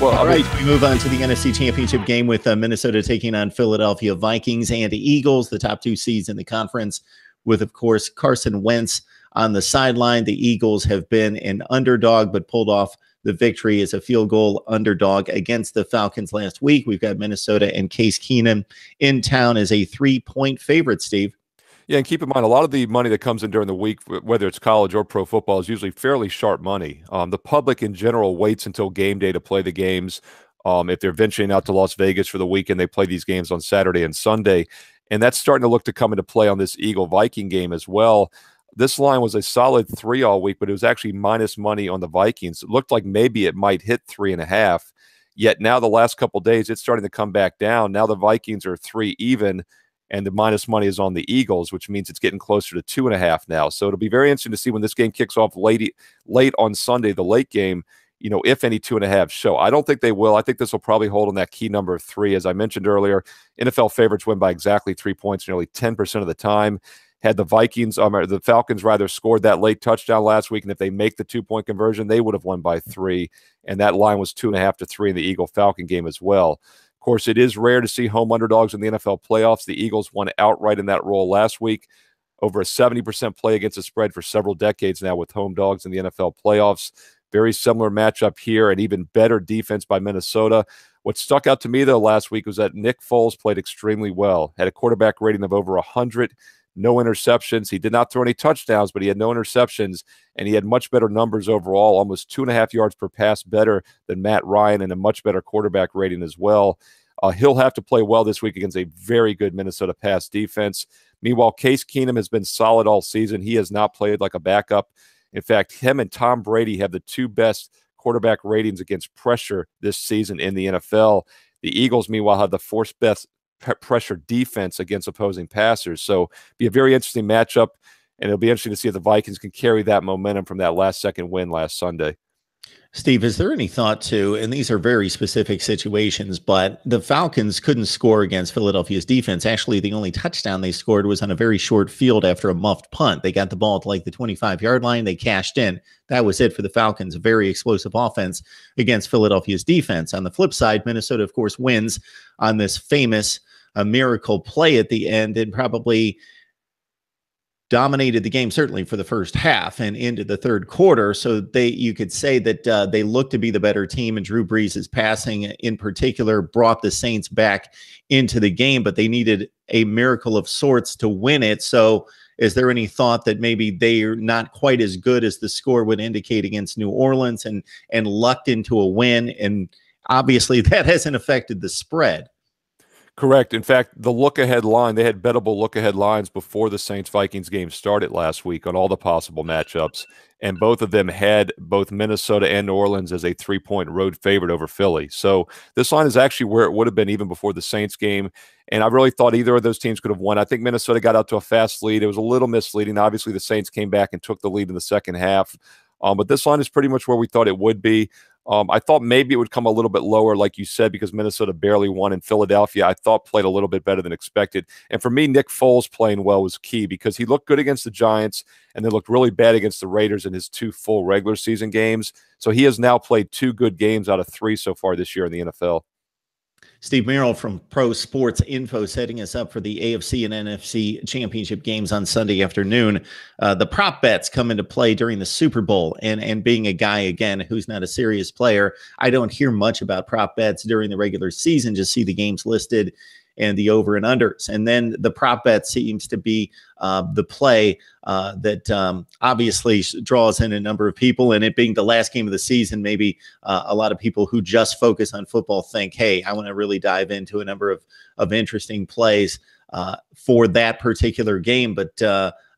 Well, All right, we move on to the NFC Championship game with Minnesota taking on Philadelphia Vikings and Eagles, the top two seeds in the conference, with, of course, Carson Wentz on the sideline. The Eagles have been an underdog but pulled off the victory as a field goal underdog against the Falcons last week. We've got Minnesota and Case Keenum in town as a 3-point favorite, Steve. Yeah, and keep in mind, a lot of the money that comes in during the week, whether it's college or pro football, is usually fairly sharp money. The public in general waits until game day to play the games. If they're venturing out to Las Vegas for the weekend, they play these games on Saturday and Sunday. And that's starting to look to come into play on this Eagle-Viking game as well. This line was a solid 3 all week, but it was actually minus money on the Vikings. It looked like maybe it might hit 3.5. Yet now the last couple of days, it's starting to come back down. Now the Vikings are 3 even. And the minus money is on the Eagles, which means it's getting closer to 2.5 now. So it'll be very interesting to see when this game kicks off late on Sunday, the late game, if any 2.5 show. I don't think they will. I think this will probably hold on that key number of 3. As I mentioned earlier, NFL favorites win by exactly 3 points nearly 10% of the time. Had the the Falcons rather scored that late touchdown last week, and if they make the 2-point conversion, they would have won by 3. And that line was 2.5 to 3 in the Eagle-Falcon game as well. Of course, it is rare to see home underdogs in the NFL playoffs. The Eagles won outright in that role last week. Over a 70% play against the spread for several decades now with home dogs in the NFL playoffs. Very similar matchup here, and even better defense by Minnesota. What stuck out to me, though, last week was that Nick Foles played extremely well. Had a quarterback rating of over 100, no interceptions. He did not throw any touchdowns, but he had no interceptions, and he had much better numbers overall, almost 2.5 yards per pass better than Matt Ryan, and a much better quarterback rating as well. He'll have to play well this week against a very good Minnesota pass defense. Meanwhile, Case Keenum has been solid all season. He has not played like a backup. In fact, him and Tom Brady have the 2 best quarterback ratings against pressure this season in the NFL. The Eagles, meanwhile, have the 4th best pressure defense against opposing passers. So be a very interesting matchup, and it'll be interesting to see if the Vikings can carry that momentum from that last-second win last Sunday. Steve, is there any thought to, and these are very specific situations, but the Falcons couldn't score against Philadelphia's defense. Actually, the only touchdown they scored was on a very short field after a muffed punt. They got the ball to like the 25-yard line. They cashed in. That was it for the Falcons. A very explosive offense against Philadelphia's defense. On the flip side, Minnesota, of course, wins on this famous miracle play at the end and probably dominated the game, certainly for the first half and into the third quarter. So you could say that they looked to be the better team, and Drew Brees' passing in particular brought the Saints back into the game, but they needed a miracle of sorts to win it. So is there any thought that maybe they're not quite as good as the score would indicate against New Orleans and lucked into a win? And obviously that hasn't affected the spread. Correct. In fact, the look-ahead line, they had bettable look-ahead lines before the Saints-Vikings game started last week on all the possible matchups, and both of them had both Minnesota and New Orleans as a 3-point road favorite over Philly. So this line is actually where it would have been even before the Saints game, and I really thought either of those teams could have won. I think Minnesota got out to a fast lead. It was a little misleading. Obviously, the Saints came back and took the lead in the second half, but this line is pretty much where we thought it would be. I thought maybe it would come a little bit lower, like you said, because Minnesota barely won, and Philadelphia, I thought, played a little bit better than expected. And for me, Nick Foles playing well was key because he looked good against the Giants and then looked really bad against the Raiders in his 2 full regular season games. So he has now played 2 good games out of 3 so far this year in the NFL. Steve Merrill from Pro Sports Info setting us up for the AFC and NFC championship games on Sunday afternoon. The prop bets come into play during the Super Bowl, and being a guy, again, who's not a serious player, I don't hear much about prop bets during the regular season, just see the games listed and the over and unders. And then the prop bet seems to be the play that obviously draws in a number of people. And it being the last game of the season, maybe a lot of people who just focus on football think, hey, I want to really dive into a number of interesting plays for that particular game. But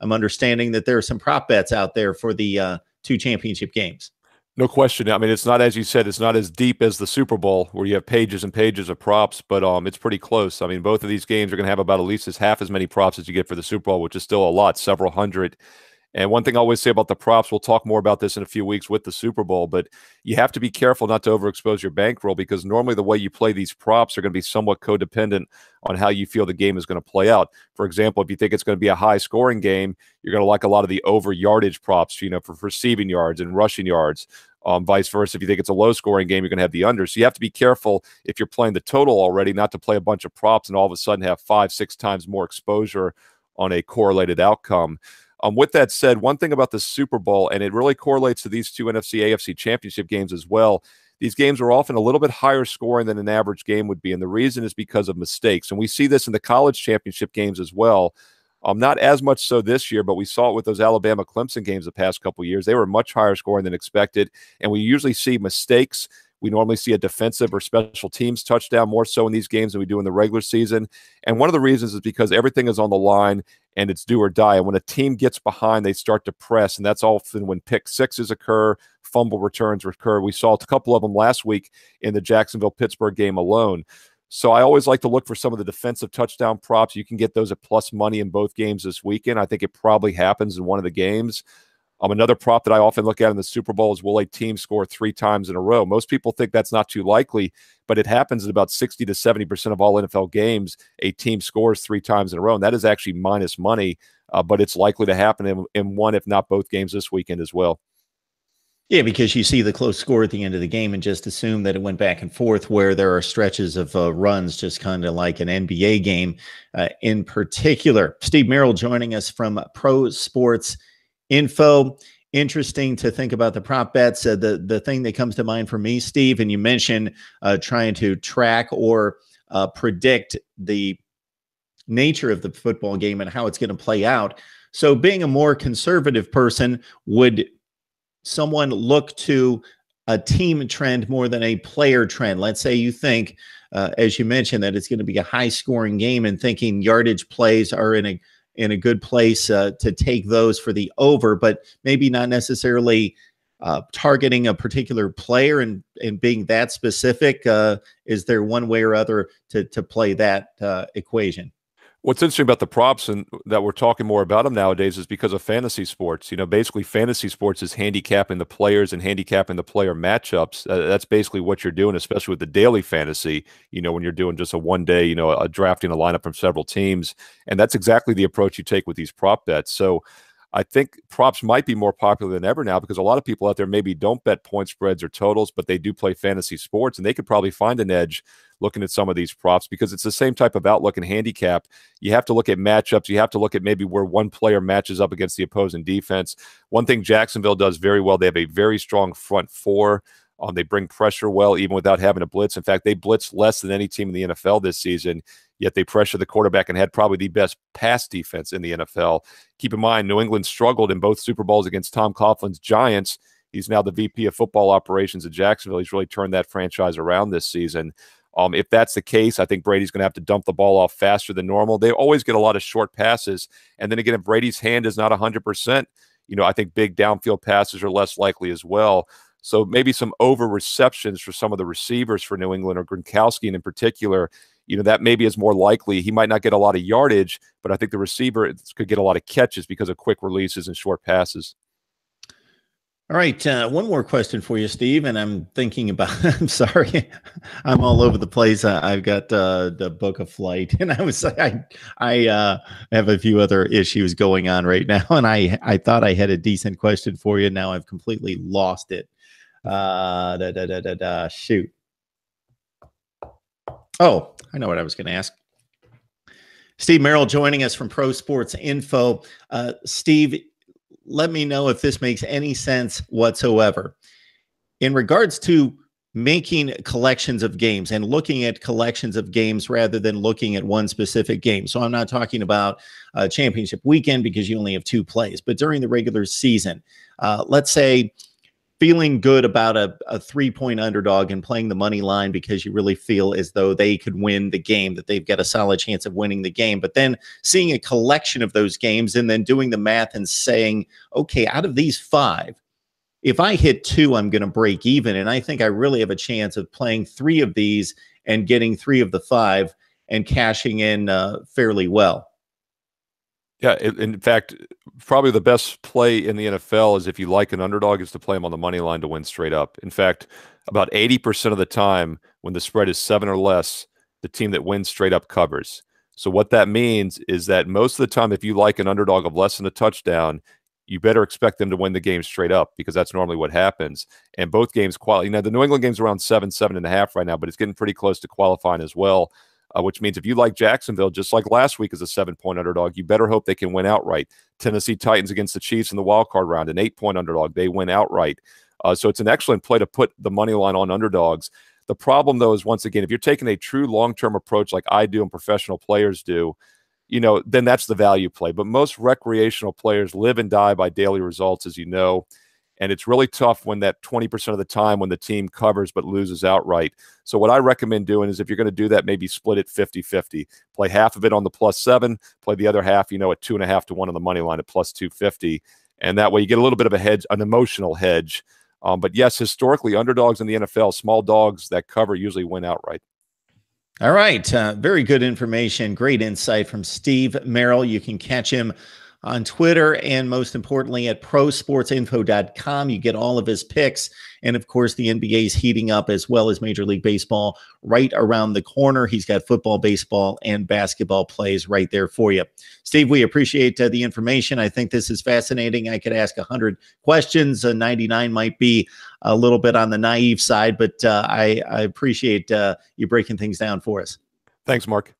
I'm understanding that there are some prop bets out there for the 2 championship games. No question. I mean, it's not, as you said, it's not as deep as the Super Bowl where you have pages and pages of props, but it's pretty close. I mean, both of these games are going to have about at least half as many props as you get for the Super Bowl, which is still a lot, several hundred. And one thing I always say about the props, we'll talk more about this in a few weeks with the Super Bowl, but you have to be careful not to overexpose your bankroll because normally the way you play these props are going to be somewhat codependent on how you feel the game is going to play out. For example, if you think it's going to be a high-scoring game, you're going to like a lot of the over-yardage props, for receiving yards and rushing yards. Vice versa, if you think it's a low-scoring game, you're going to have the under. So you have to be careful if you're playing the total already, not to play a bunch of props and all of a sudden have 5-6 times more exposure on a correlated outcome. With that said, one thing about the Super Bowl, and it really correlates to these two NFC, AFC championship games as well, these games are often a little bit higher scoring than an average game would be, and the reason is because of mistakes. And we see this in the college championship games as well. Not as much so this year, but we saw it with those Alabama-Clemson games the past couple of years. They were much higher scoring than expected, and we usually see mistakes. We normally see a defensive or special teams touchdown more so in these games than we do in the regular season. And one of the reasons is because everything is on the line and it's do or die. And when a team gets behind, they start to press, and that's often when pick sixes occur, fumble returns occur. We saw a couple of them last week in the Jacksonville-Pittsburgh game alone. So I always like to look for some of the defensive touchdown props. You can get those at plus money in both games this weekend. I think it probably happens in one of the games. Another prop that I often look at in the Super Bowl is, will a team score 3 times in a row? Most people think that's not too likely, but it happens in about 60 to 70% of all NFL games. A team scores 3 times in a row, and that is actually minus money, but it's likely to happen in one, if not both games this weekend as well. Yeah, because you see the close score at the end of the game and just assume that it went back and forth, where there are stretches of runs, just kind of like an NBA game in particular. Steve Merrill joining us from Pro Sports Info. Interesting to think about the prop bets. The thing that comes to mind for me, Steve, and you mentioned trying to track or predict the nature of the football game and how it's going to play out. So being a more conservative person, would someone look to a team trend more than a player trend? Let's say you think, as you mentioned, that it's going to be a high-scoring game, and thinking yardage plays are in a good place to take those for the over, but maybe not necessarily targeting a particular player and being that specific. Is there one way or other to play that equation? What's interesting about the props and that we're talking more about them nowadays is because of fantasy sports. Basically fantasy sports is handicapping the players and handicapping the player matchups. That's basically what you're doing, especially with the daily fantasy, when you're doing just a one day, drafting a lineup from several teams. And that's exactly the approach you take with these prop bets. So I think props might be more popular than ever now, because a lot of people out there maybe don't bet point spreads or totals, but they do play fantasy sports, and they could probably find an edge looking at some of these props, because it's the same type of outlook and handicap. You have to look at matchups. You have to look at maybe where one player matches up against the opposing defense. One thing Jacksonville does very well, they have a very strong front four. They bring pressure well, even without having a blitz. In fact, they blitz less than any team in the NFL this season, yet they pressure the quarterback and had probably the best pass defense in the NFL. Keep in mind, New England struggled in both Super Bowls against Tom Coughlin's Giants. He's now the VP of football operations at Jacksonville. He's really turned that franchise around this season. If that's the case, I think Brady's going to have to dump the ball off faster than normal. They always get a lot of short passes. And then again, if Brady's hand is not 100%, I think big downfield passes are less likely as well. So maybe some over receptions for some of the receivers for New England, or Gronkowski in particular, that maybe is more likely. He might not get a lot of yardage, but I think the receiver could get a lot of catches because of quick releases and short passes. All right. One more question for you, Steve. And I'm thinking about, I'm sorry, I'm all over the place. I've got the book a flight, and I have a few other issues going on right now. And I thought I had a decent question for you. Now I've completely lost it. Shoot. Oh, I know what I was going to ask. Steve Merrill joining us from Pro Sports Info. Steve, let me know if this makes any sense whatsoever. In regards to making collections of games and looking at collections of games rather than looking at one specific game. So I'm not talking about a championship weekend, because you only have 2 plays, but during the regular season, let's say feeling good about a 3-point underdog and playing the money line because you really feel as though they could win the game, that they've got a solid chance of winning the game. But then seeing a collection of those games and then doing the math and saying, okay, out of these 5, if I hit 2, I'm going to break even. And I think I really have a chance of playing 3 of these and getting 3 of the 5 and cashing in fairly well. Yeah, in fact, probably the best play in the NFL is, if you like an underdog, is to play them on the money line to win straight up. In fact, about 80% of the time when the spread is 7 or less, the team that wins straight up covers. So what that means is that most of the time, if you like an underdog of less than a touchdown, you better expect them to win the game straight up, because that's normally what happens. And both games qualify. The New England game's around 7.5 right now, but it's getting pretty close to qualifying as well. Which means if you like Jacksonville, just like last week as a 7-point underdog, you better hope they can win outright. Tennessee Titans against the Chiefs in the wild card round, an 8-point underdog, they win outright. So it's an excellent play to put the money line on underdogs. The problem, though, is, once again, if you're taking a true long-term approach like I do and professional players do, then that's the value play. But most recreational players live and die by daily results, as you know. And it's really tough when that 20% of the time when the team covers but loses outright. So what I recommend doing is, if you're going to do that, maybe split it 50-50. Play half of it on the +7, play the other half, at 2.5 to 1 on the money line at +250. And that way you get a little bit of a hedge, an emotional hedge. But yes, historically, underdogs in the NFL, small dogs that cover, usually win outright. All right. Very good information. Great insight from Steve Merrill. You can catch him on Twitter, and most importantly at prosportsinfo.com. You get all of his picks. And of course, the NBA is heating up, as well as Major League Baseball right around the corner. He's got football, baseball, and basketball plays right there for you. Steve, we appreciate the information. I think this is fascinating. I could ask 100 questions. 99 might be a little bit on the naive side, but I appreciate you breaking things down for us. Thanks, Mark.